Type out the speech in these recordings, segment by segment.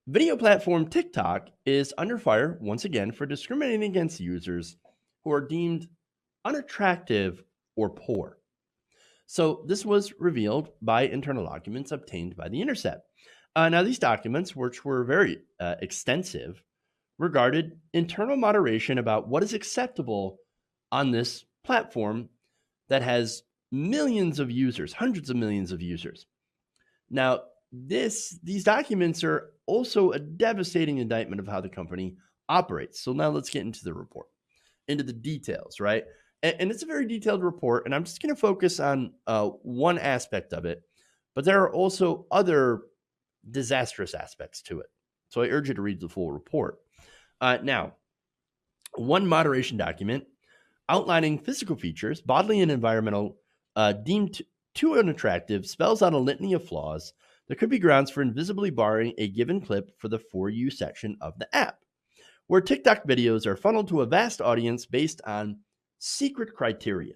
Video platform TikTok is under fire once again for discriminating against users who are deemed unattractive or poor. So, this was revealed by internal documents obtained by The Intercept. Now, these documents, which were very extensive, regarded internal moderation about what is acceptable on this platform that has millions of users, hundreds of millions of users. Now, these documents are also a devastating indictment of how the company operates. So now let's get into the report, into the details, right? And it's a very detailed report, and I'm just going to focus on one aspect of it, but there are also other disastrous aspects to it. So I urge you to read the full report. Now, one moderation document outlining physical features, bodily and environmental, deemed too unattractive, spells out a litany of flaws that could be grounds for invisibly barring a given clip for the For You section of the app, where TikTok videos are funneled to a vast audience based on secret criteria.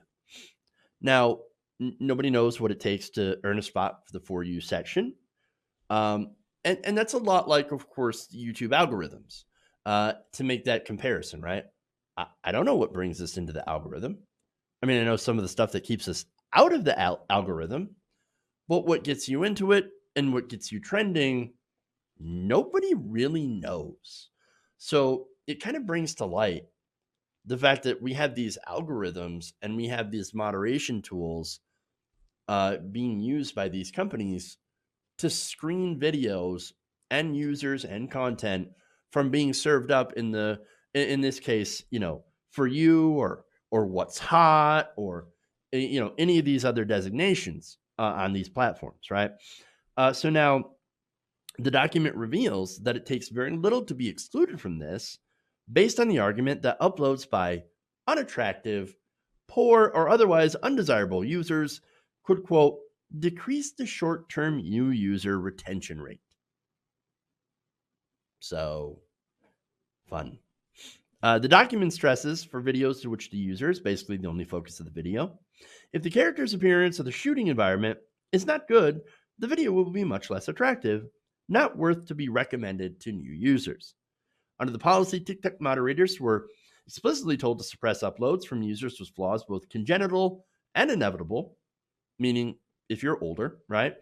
Now, nobody knows what it takes to earn a spot for the For You section. And that's a lot like, of course, YouTube algorithms, to make that comparison, right? I don't know what brings us into the algorithm. I mean, I know some of the stuff that keeps us out of the algorithm, but what gets you into it and what gets you trending, nobody really knows. So it kind of brings to light the fact that we have these algorithms and we have these moderation tools being used by these companies to screen videos and users and content from being served up in this case, For You or What's Hot or any of these other designations on these platforms, right? So now the document reveals that it takes very little to be excluded from this, based on the argument that uploads by unattractive, poor, or otherwise undesirable users could, quote, decrease the short-term user retention rate. So, fun. The document stresses for videos to which the user is basically the only focus of the video. If the character's appearance or the shooting environment is not good, the video will be much less attractive, not worth to be recommended to new users. Under the policy, TikTok moderators were explicitly told to suppress uploads from users with flaws both congenital and inevitable, meaning if you're older, right?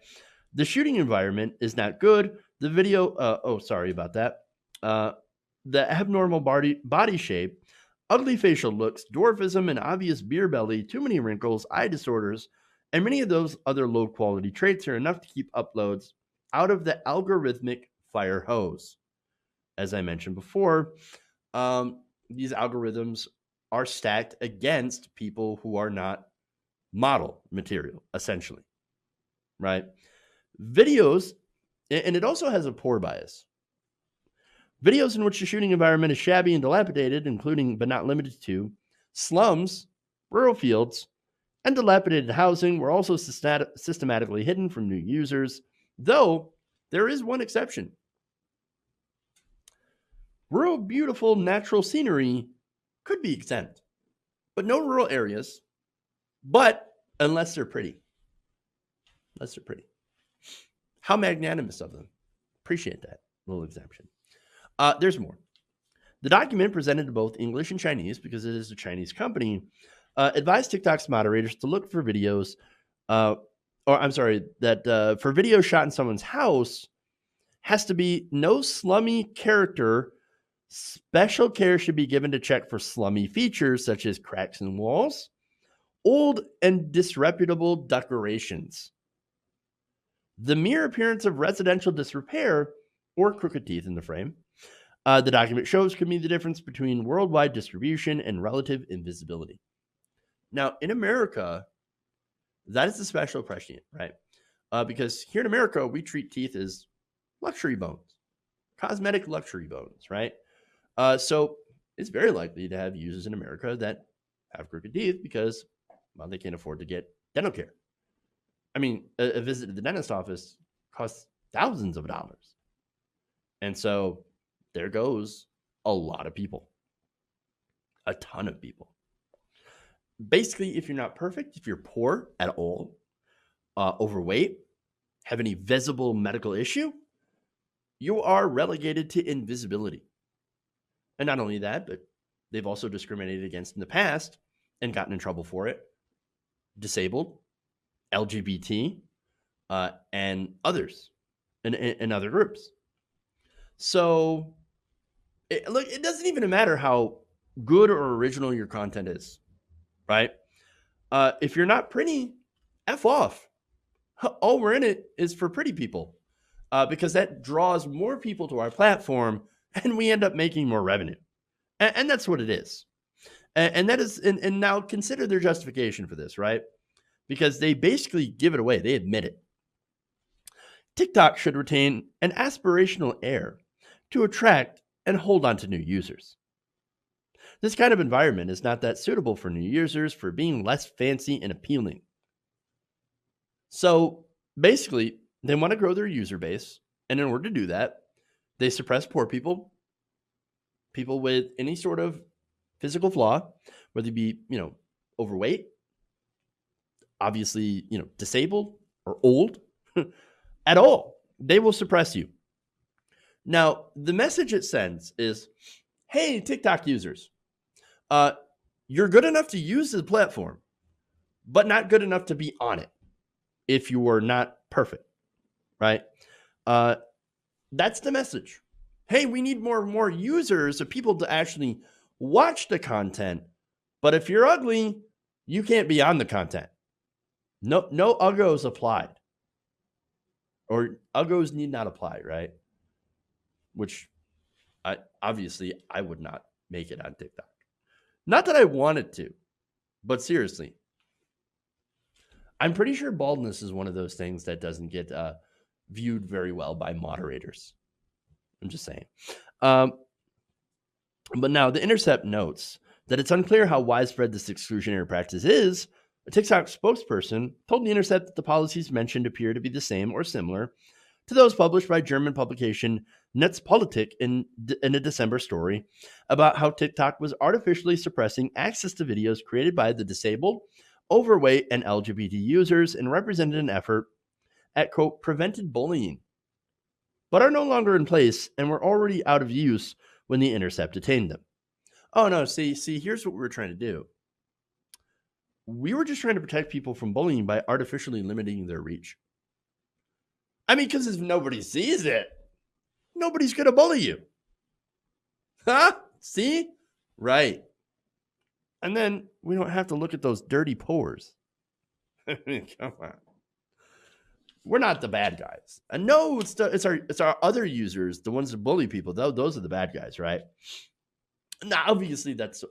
The shooting environment is not good. The video, sorry about that. The abnormal body shape, ugly facial looks, dwarfism, and obvious beer belly, too many wrinkles, eye disorders, and many of those other low quality traits are enough to keep uploads out of the algorithmic fire hose. As I mentioned before, these algorithms are stacked against people who are not model material, essentially, right? Videos, and it also has a poor bias. Videos in which the shooting environment is shabby and dilapidated, including but not limited to slums, rural fields, and dilapidated housing, were also systematically hidden from new users, though there is one exception. Rural, beautiful natural scenery could be exempt, but no rural areas, but unless they're pretty. Unless they're pretty. How magnanimous of them. Appreciate that little exemption. There's more. The document, presented to both English and Chinese, because it is a Chinese company, advised TikTok's moderators to look for videos, for videos shot in someone's house, has to be no slummy character. Special care should be given to check for slummy features such as cracks in walls, old and disreputable decorations, the mere appearance of residential disrepair, or crooked teeth in the frame. The document shows could mean the difference between worldwide distribution and relative invisibility. Now, in America, that is the special prescient, right? Because here in America, we treat teeth as luxury bones, cosmetic luxury bones, right? So it's very likely to have users in America that have crooked teeth because, well, they can't afford to get dental care. I mean, a visit to the dentist office costs thousands of dollars. And so there goes a lot of people, a ton of people. Basically, if you're not perfect, if you're poor at all, overweight, have any visible medical issue, you are relegated to invisibility. And not only that, but they've also discriminated against in the past and gotten in trouble for it. Disabled, LGBT, and others, and other groups. So, look, it doesn't even matter how good or original your content is, right? If you're not pretty, F off. All we're in it is for pretty people, because that draws more people to our platform and we end up making more revenue. And that's what it is. And that is, and now consider their justification for this, right? Because they basically give it away. They admit it. TikTok should retain an aspirational air to attract and hold on to new users. This kind of environment is not that suitable for new users for being less fancy and appealing. So basically, they want to grow their user base. And in order to do that, they suppress poor people, people with any sort of physical flaw, whether it be, overweight, obviously, disabled or old, at all. They will suppress you. Now, the message it sends is, hey, TikTok users, you're good enough to use the platform, but not good enough to be on it if you are not perfect, right? That's the message. Hey, we need more and more users of people to actually watch the content, but if you're ugly, you can't be on the content. No uggos applied. Or uggos need not apply, right? Which I would not make it on TikTok. Not that I wanted to, but seriously, I'm pretty sure baldness is one of those things that doesn't get viewed very well by moderators. I'm just saying. But now The Intercept notes that it's unclear how widespread this exclusionary practice is. A TikTok spokesperson told The Intercept that the policies mentioned appear to be the same or similar to those published by German publication Netzpolitik in a December story about how TikTok was artificially suppressing access to videos created by the disabled, overweight, and LGBT users and represented an effort at, quote, prevented bullying, but are no longer in place and were already out of use when The Intercept attained them. Oh, no, see, here's what we were trying to do. We were just trying to protect people from bullying by artificially limiting their reach. I mean, because if nobody sees it, nobody's going to bully you. Huh? See? Right. And then we don't have to look at those dirty pores. I mean, come on. We're not the bad guys. And no, it's our other users, the ones that bully people. Those are the bad guys, right? Now, obviously, that's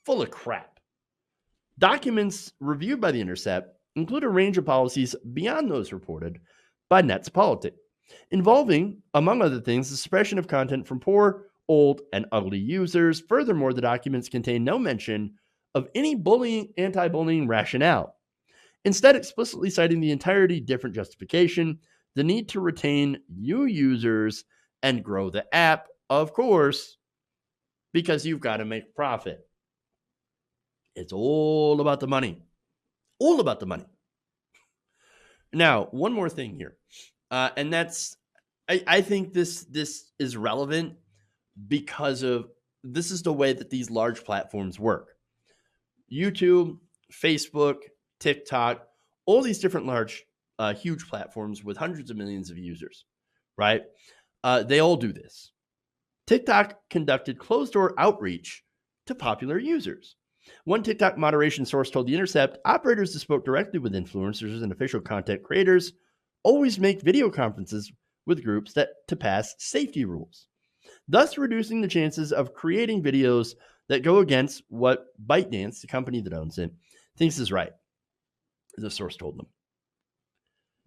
full of crap. Documents reviewed by The Intercept include a range of policies beyond those reported by Netzpolitik, involving, among other things, the suppression of content from poor, old, and ugly users. Furthermore, the documents contain no mention of any anti-bullying rationale, instead explicitly citing the entirely different justification, the need to retain new users and grow the app, of course, because you've got to make profit. It's all about the money. All about the money. Now, one more thing here. And that's, I think this is relevant because of this is the way that these large platforms work. YouTube, Facebook, TikTok, all these different large, huge platforms with hundreds of millions of users, right? They all do this. TikTok conducted closed-door outreach to popular users. One TikTok moderation source told The Intercept, operators that spoke directly with influencers and official content creators always make video conferences with groups to pass safety rules, thus reducing the chances of creating videos that go against what ByteDance, the company that owns it, thinks is right, the source told them.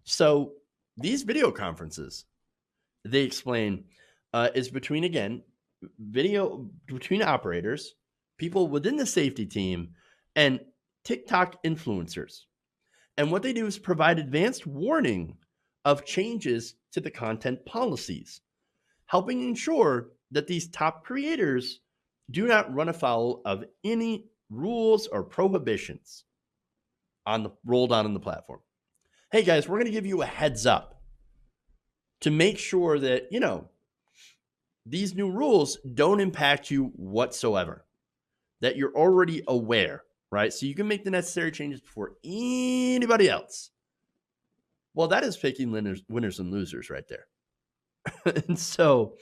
So these video conferences, they explain, is between operators, people within the safety team, and TikTok influencers. And what they do is provide advanced warning of changes to the content policies, helping ensure that these top creators do not run afoul of any rules or prohibitions rolled out on the platform. Hey guys, we're going to give you a heads up. to make sure that, these new rules don't impact you whatsoever, that you're already aware, right? So you can make the necessary changes before anybody else. Well, that is picking winners and losers right there. And so,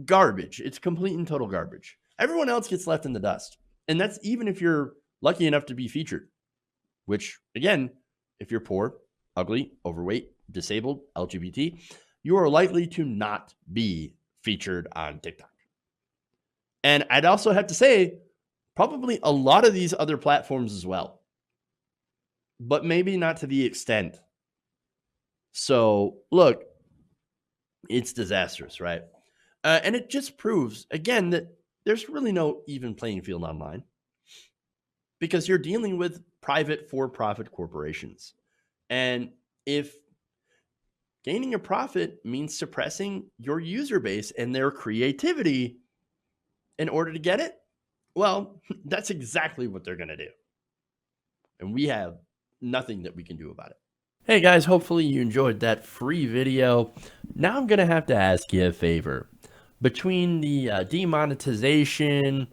garbage. It's complete and total garbage. Everyone else gets left in the dust. And that's even if you're lucky enough to be featured, which, again, if you're poor, ugly, overweight, disabled, LGBT, you are likely to not be featured on TikTok. And I'd also have to say, probably a lot of these other platforms as well, but maybe not to the extent. So, look, it's disastrous, right? And it just proves, again, that there's really no even playing field online because you're dealing with private for-profit corporations. And if gaining a profit means suppressing your user base and their creativity in order to get it, well, that's exactly what they're going to do. And we have nothing that we can do about it. Hey guys, hopefully you enjoyed that free video. Now I'm going to have to ask you a favor. Between the demonetization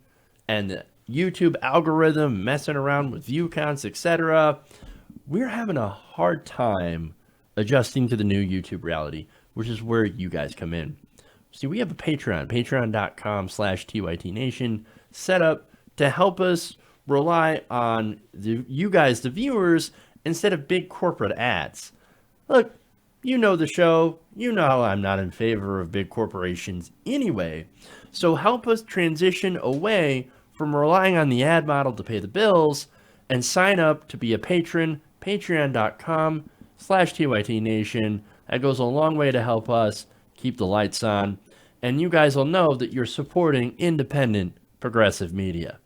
and the YouTube algorithm messing around with view counts, etc., we're having a hard time adjusting to the new YouTube reality, which is where you guys come in. See, we have a Patreon, patreon.com/TYTNation, set up to help us rely on you guys, the viewers, instead of big corporate ads. Look, you know the show. You know I'm not in favor of big corporations anyway. So help us transition away from relying on the ad model to pay the bills and sign up to be a patron, patreon.com/TYTNation. That goes a long way to help us keep the lights on. And you guys will know that you're supporting independent, progressive media.